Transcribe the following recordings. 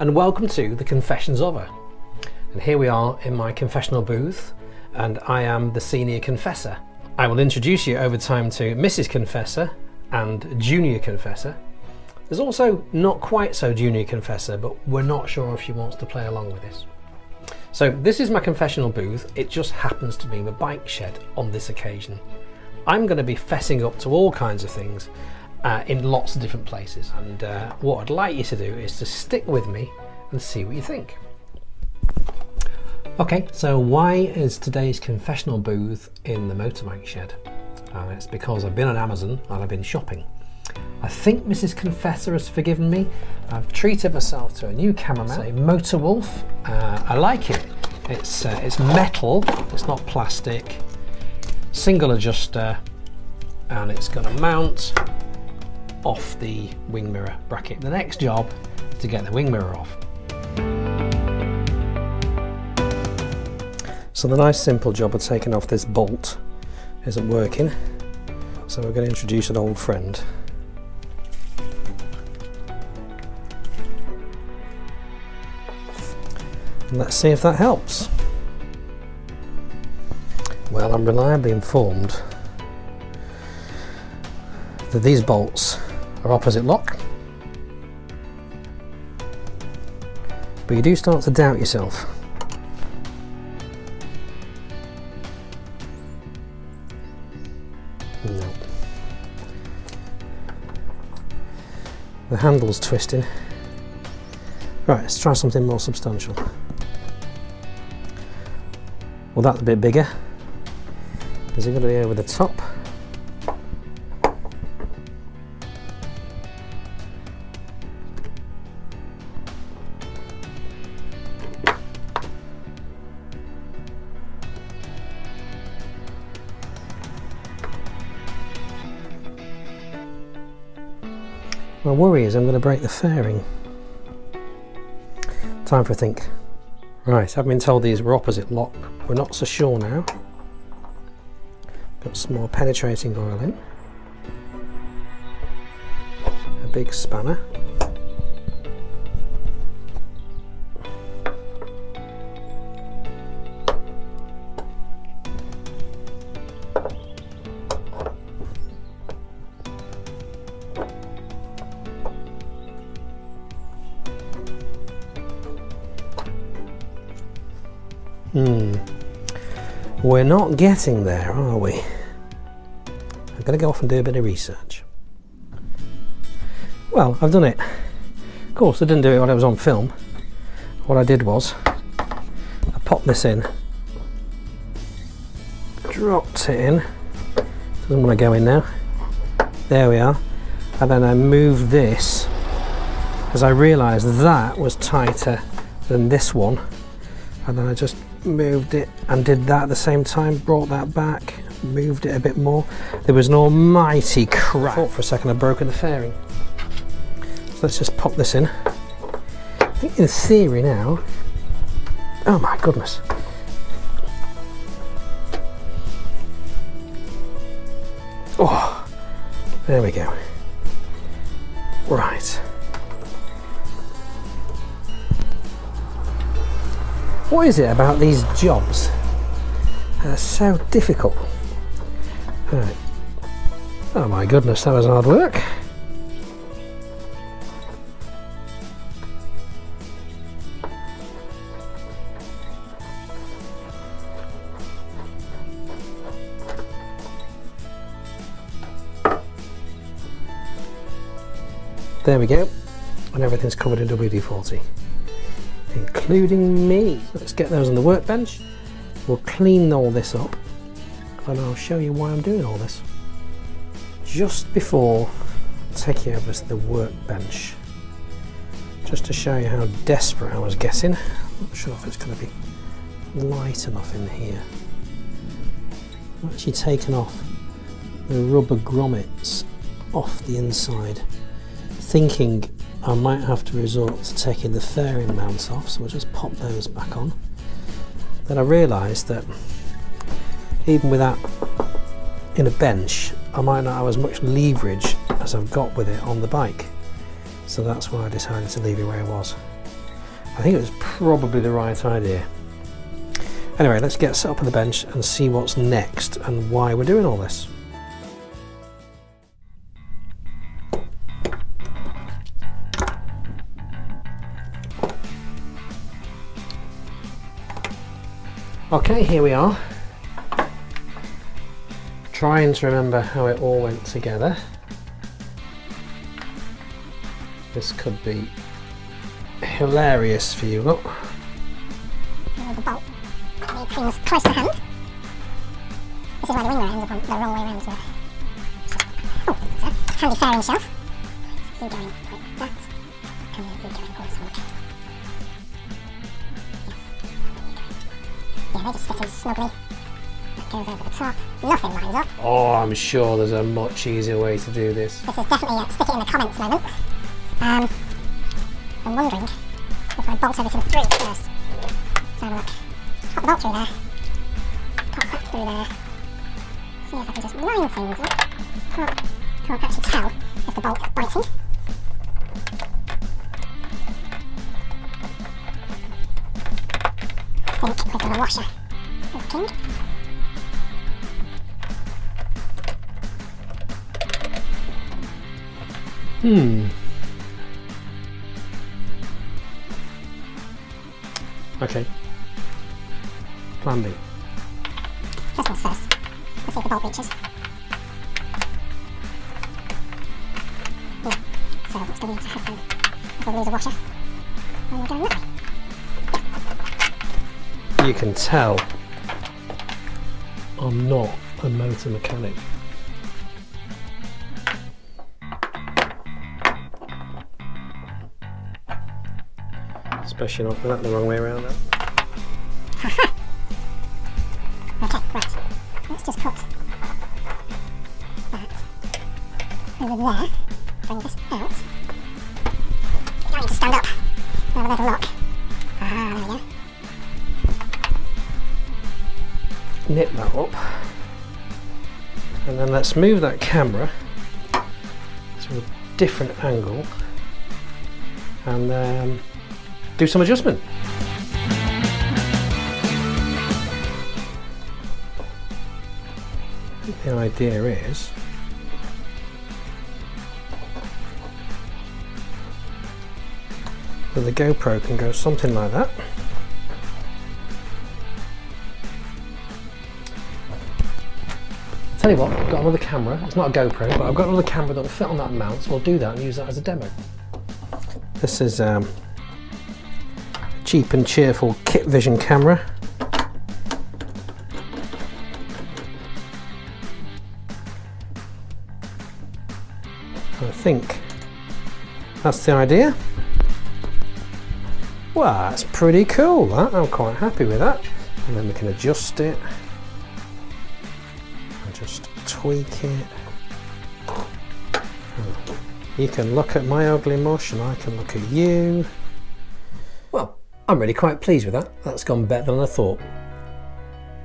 and welcome to the Confessions of Her. And here we are in my confessional booth, and I am the senior confessor. I will introduce you over time to Mrs. Confessor and Junior Confessor. There's also not quite so Junior Confessor, but we're not sure if she wants to play along with this. So this is my confessional booth. It just happens to be the bike shed on this occasion. I'm going to be fessing up to all kinds of things in lots of different places. And what I'd like you to do is to stick with me and see what you think. Okay, so why is today's confessional booth in the motorbike shed? It's because I've been on Amazon and I've been shopping. I think Mrs. Confessor has forgiven me. I've treated myself to a new camera mount, a Motor Wolf. I like it. It's metal, it's not plastic. Single adjuster, and it's going to mount off the wing mirror bracket. The next job is to get the wing mirror off. So the nice simple job of taking off this bolt isn't working, so we're going to introduce an old friend. And let's see if that helps. Well, I'm reliably informed that these bolts are opposite lock, but you do start to doubt yourself. No. The handle's twisting. Right, let's try something more substantial. Well, that's a bit bigger. Is it going to be over the top? My worry is I'm going to break the fairing. Time for a think. Right, I've been told these were opposite lock. We're not so sure now. Got some more penetrating oil in. A big spanner. We're not getting there, are we? I'm going to go off and do a bit of research. Well, I've done it. Of course, I didn't do it when I was on film. What I did was, I popped this in, dropped it in, doesn't want to go in now, there we are, and then I moved this, because I realised that was tighter than this one, and then I just moved it and did that at the same time, brought that back, moved it a bit more. There was an almighty crack. I thought for a second I'd broken the fairing. So let's just pop this in. I think in theory now, oh my goodness. Oh, there we go. Right. What is it about these jobs that are so difficult? Right. Oh my goodness, that was hard work. There we go, and everything's covered in WD-40. Including me. So let's get those on the workbench. We'll clean all this up and I'll show you why I'm doing all this. Just before I take you over to the workbench, just to show you how desperate I was getting. I'm not sure if it's going to be light enough in here. I've actually taken off the rubber grommets off the inside, thinking I might have to resort to taking the fairing mounts off, so we'll just pop those back on. Then I realised that even with that in a bench, I might not have as much leverage as I've got with it on the bike. So that's why I decided to leave it where it was. I think it was probably the right idea. Anyway, let's get set up on the bench and see what's next and why we're doing all this. Okay, here we are. Trying to remember how it all went together. This could be hilarious for you lot. The bolt made things close to hand. This is why the wing mirror ends up on the wrong way around, isn't it? Oh, that's a handy fairing shelf. You going like that, and then you going also like. Yes. Yeah, they just fit in snugly. That goes over the top. Nothing lines up. Oh, I'm sure there's a much easier way to do this. This is definitely a stick it in the comments moment. I'm wondering if I bolt everything through first. Let's have a look. Pop the bolt through there. Pop that through there. See if I can just line things up. Can't actually tell if the bolt is biting. I think we've got a washer working. Okay. Plan B. First things first. Let's see if the bolt reaches. Yeah. So it's going to happen. If we lose a washer, then we're going that way. You can tell I'm not a motor mechanic. Especially not with that the wrong way around now. Okay, right. Let's just put that over there. Bring this out. You don't need to stand up. Have a little look. There we go. Nip that up. And then let's move that camera to a different angle and do some adjustment. The idea is that the GoPro can go something like that. Tell you what, I've got another camera. It's not a GoPro, but I've got another camera that will fit on that mount, so we'll do that and use that as a demo. This is cheap and cheerful Kit Vision camera. I think that's the idea. Well, that's pretty cool, that. I'm quite happy with that. And then we can adjust it and just tweak it. You can look at my ugly mush and I can look at you. Well, I'm really quite pleased with that. That's gone better than I thought.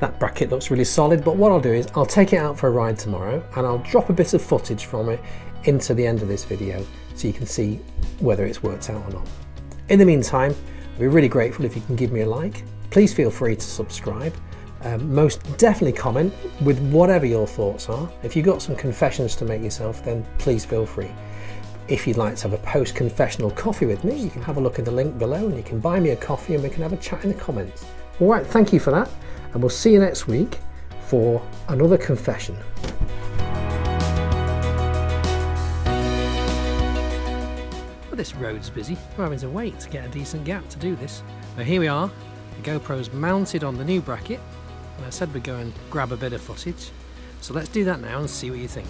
That bracket looks really solid, but what I'll do is I'll take it out for a ride tomorrow and I'll drop a bit of footage from it into the end of this video so you can see whether it's worked out or not. In the meantime, I'd be really grateful if you can give me a like. Please feel free to subscribe. Most definitely comment with whatever your thoughts are. If you've got some confessions to make yourself, then please feel free. If you'd like to have a post-confessional coffee with me, you can have a look in the link below and you can buy me a coffee and we can have a chat in the comments. All right, thank you for that, and we'll see you next week for another confession. Well, this road's busy. I'm having to wait to get a decent gap to do this. Now here we are, the GoPro's mounted on the new bracket, and I said we'd go and grab a bit of footage. So let's do that now and see what you think.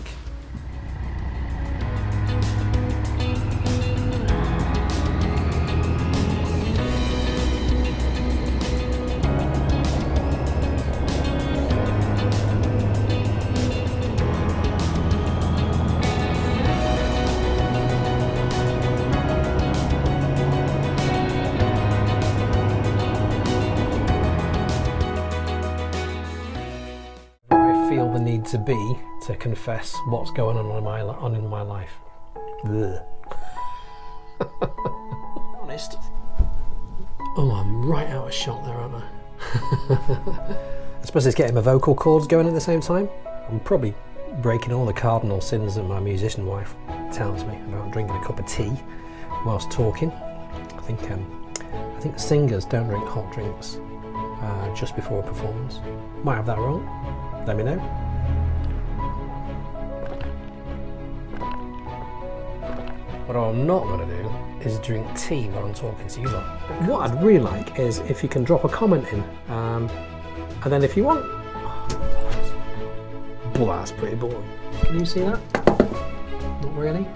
Feel the need to be to confess what's going on in my life. Honest. Oh, I'm right out of shot there, aren't I? I suppose it's getting my vocal cords going at the same time. I'm probably breaking all the cardinal sins that my musician wife tells me about drinking a cup of tea whilst talking. I think singers don't drink hot drinks just before a performance. Might have that wrong. Let me know. What I'm not going to do is drink tea while I'm talking to you lot. What I'd really like is if you can drop a comment in, and then if you want... Well, that's pretty boring. Can you see that? Not really?